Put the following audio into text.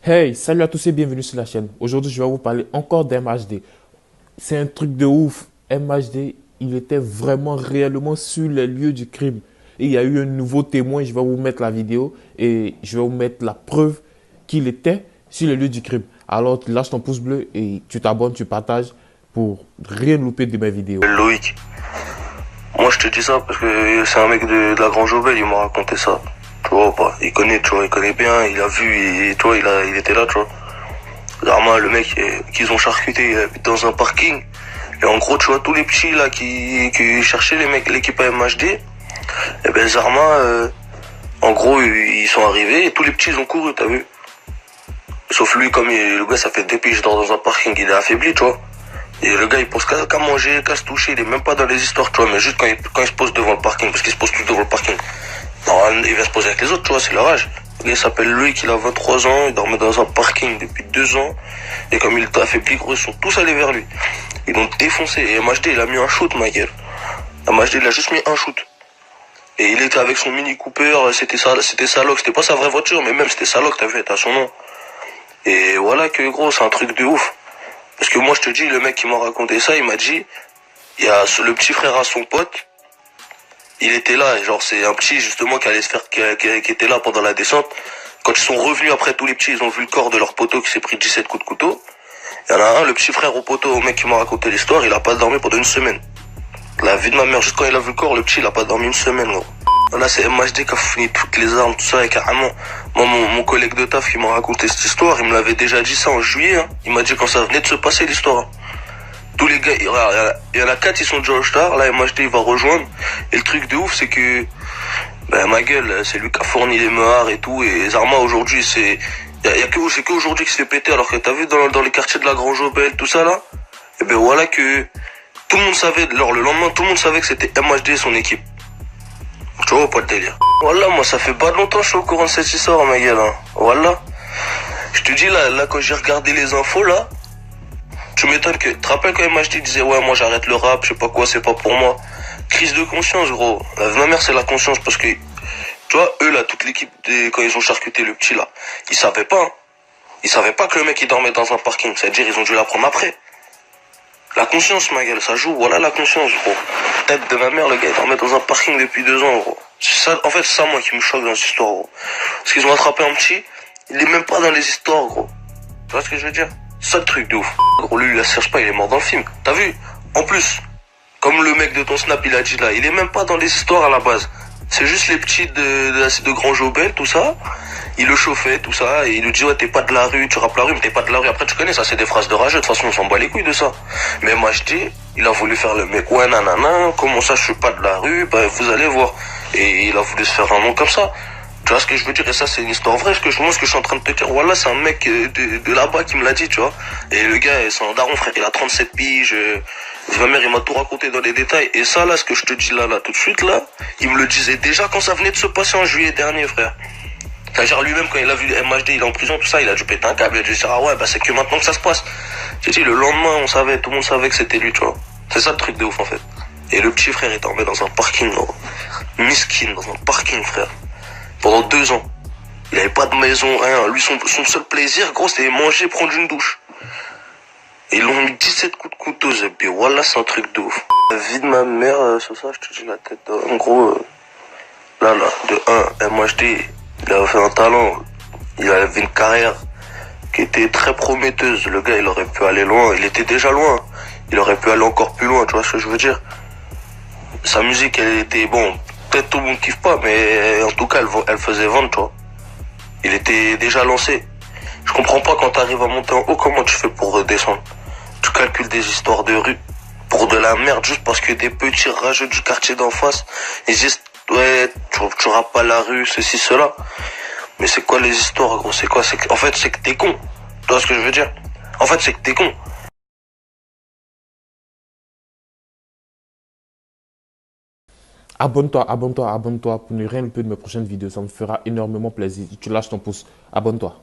Hey, salut à tous et bienvenue sur la chaîne. Aujourd'hui, je vais vous parler encore d'MHD. C'est un truc de ouf. MHD, il était vraiment réellement sur les lieux du crime. Et il y a eu un nouveau témoin, je vais vous mettre la vidéo et je vais vous mettre la preuve qu'il était sur les lieux du crime. Alors, tu lâches ton pouce bleu et tu t'abonnes, tu partages pour rien louper de mes vidéos. Loïc, moi je te dis ça parce que c'est un mec de la Grange Aubel, il m'a raconté ça. Tu vois ou pas? Il connaît, tu vois, il connaît bien, il a vu, tu vois, il était là, tu vois. Zarma, le mec qu'ils ont charcuté, il habite dans un parking. Et en gros, tu vois, tous les petits là qui cherchaient les mecs, l'équipe MHD, et ben Zarma, en gros, ils sont arrivés et tous les petits ils ont couru, t'as vu? Sauf lui, comme le gars, ça fait 2 piges, il dort dans un parking, il est affaibli, tu vois. Et le gars, il pense qu'à manger, qu'à se toucher, il est même pas dans les histoires, tu vois, mais juste quand il se pose devant le parking, parce qu'il se pose tous devant le parking. Non, il va se poser avec les autres, tu vois, c'est leur âge. Le gars, il s'appelle Loïc, il a 23 ans, il dormait dans un parking depuis 2 ans, et comme il était affaibli, gros, ils sont tous allés vers lui. Ils l'ont défoncé, et MHD, il a mis un shoot, ma gueule. MHD, il a juste mis un shoot. Et il était avec son Mini Cooper, c'était sa loc, c'était pas sa vraie voiture, mais même c'était sa loc, t'as vu, t'as son nom. Et voilà que, gros, c'est un truc de ouf. Parce que moi, je te dis, le mec qui m'a raconté ça, il m'a dit, il y a le petit frère à son pote, il était là, et genre, c'est un petit, justement, qui allait se faire, qui était là pendant la descente. Quand ils sont revenus après tous les petits, ils ont vu le corps de leur poteau qui s'est pris 17 coups de couteau. Il y en a un, le petit frère au poteau, au mec qui m'a raconté l'histoire, il a pas dormi pendant une semaine. La vie de ma mère, juste quand il a vu le corps, le petit, il a pas dormi une semaine, gros. Là, c'est MHD qui a fini toutes les armes, tout ça, et carrément. Moi, mon collègue de taf qui m'a raconté cette histoire, il me l'avait déjà dit ça en juillet, hein. Il m'a dit quand ça venait de se passer, l'histoire, hein. Tous les gars, il y en a 4, ils sont déjà au star. Là, MHD, il va rejoindre. Et le truc de ouf, c'est que, ben, ma gueule, c'est lui qui a fourni les mehards et tout. Et Zarma, aujourd'hui, c'est que aujourd'hui qu'il se fait péter. Alors que t'as vu dans les quartiers de la Grange Aubel, tout ça, là. Et ben, voilà que tout le monde savait, alors le lendemain, tout le monde savait que c'était MHD et son équipe. Tu vois, pas de délire. Voilà, moi, ça fait pas longtemps que je suis au courant de cette histoire, ma gueule, hein. Voilà. Je te dis, là, quand j'ai regardé les infos, là, tu m'étonnes que, tu te rappelles quand MHD disait, ouais, moi, j'arrête le rap, je sais pas quoi, c'est pas pour moi. Crise de conscience, gros. Ma mère, c'est la conscience parce que, tu vois, eux, là, toute l'équipe, quand ils ont charcuté le petit, là, ils savaient pas, hein. Ils savaient pas que le mec, il dormait dans un parking. C'est-à-dire, ils ont dû l'apprendre après. La conscience, ma gueule, ça joue. Voilà la conscience, gros. Tête de ma mère, le gars, il dormait dans un parking depuis 2 ans, gros. C'est ça, en fait, c'est ça, moi, qui me choque dans cette histoire, gros. Parce qu'ils ont attrapé un petit, il est même pas dans les histoires, gros. Tu vois ce que je veux dire? C'est ça le truc de ouf. Gros, lui, il la cherche pas, il est mort dans le film. T'as vu? En plus, comme le mec de ton snap, il a dit là, il est même pas dans les histoires à la base. C'est juste les petits de Grand Jobel, tout ça. Il le chauffait, tout ça, et il lui dit, ouais, t'es pas de la rue, tu rappes la rue, mais t'es pas de la rue. Après, tu connais ça, c'est des phrases de rageux. De toute façon, on s'en bat les couilles de ça. Mais moi, je dis, il a voulu faire le mec, ouais, nanana, comment ça, je suis pas de la rue, bah, vous allez voir. Et il a voulu se faire un nom comme ça. Tu vois ce que je veux dire? Et ça, c'est une histoire vraie. Moi, ce que je suis en train de te dire, voilà, c'est un mec de là-bas qui me l'a dit, tu vois. Et le gars, c'est un daron, frère, il a 37 piges. Ma mère, il m'a tout raconté dans les détails. Et ça, là, ce que je te dis là, tout de suite, là, il me le disait déjà quand ça venait de se passer en juillet dernier, frère. C'est-à-dire lui-même, quand il a vu MHD, il est en prison, tout ça, il a dû péter un câble, il a dû dire, ah ouais, bah c'est que maintenant que ça se passe. J'ai dit, le lendemain, on savait, tout le monde savait que c'était lui, tu vois. C'est ça le truc de ouf, en fait. Et le petit frère est tombé dans un parking, gros. Miskin, dans un parking, frère. Pendant 2 ans. Il avait pas de maison, rien. Lui, son seul plaisir, gros, c'était manger, prendre une douche. Et ils l'ont mis 17 coups de couteau, Zebbi. Voilà, c'est un truc de ouf. La vie de ma mère, sur ça, je te dis la tête. En gros, là, de 1, MHD, il avait fait un talent. Il avait une carrière qui était très prometteuse. Le gars, il aurait pu aller loin. Il était déjà loin. Il aurait pu aller encore plus loin, tu vois ce que je veux dire? Sa musique, elle était, bon, peut-être tout le monde kiffe pas, mais en tout cas, elle faisait vendre, tu vois. Il était déjà lancé. Je comprends pas quand t'arrives à monter en haut, comment tu fais pour redescendre? Tu calcules des histoires de rue pour de la merde juste parce que des petits rageux du quartier d'en face, ils disent, ouais, tu rappes pas la rue, ceci, cela. Mais c'est quoi les histoires, gros? C'est quoi? En fait, c'est que t'es con. Tu vois ce que je veux dire? En fait, c'est que t'es con. Abonne-toi, abonne-toi, abonne-toi pour ne rien louper de mes prochaines vidéos. Ça me fera énormément plaisir. Tu lâches ton pouce. Abonne-toi.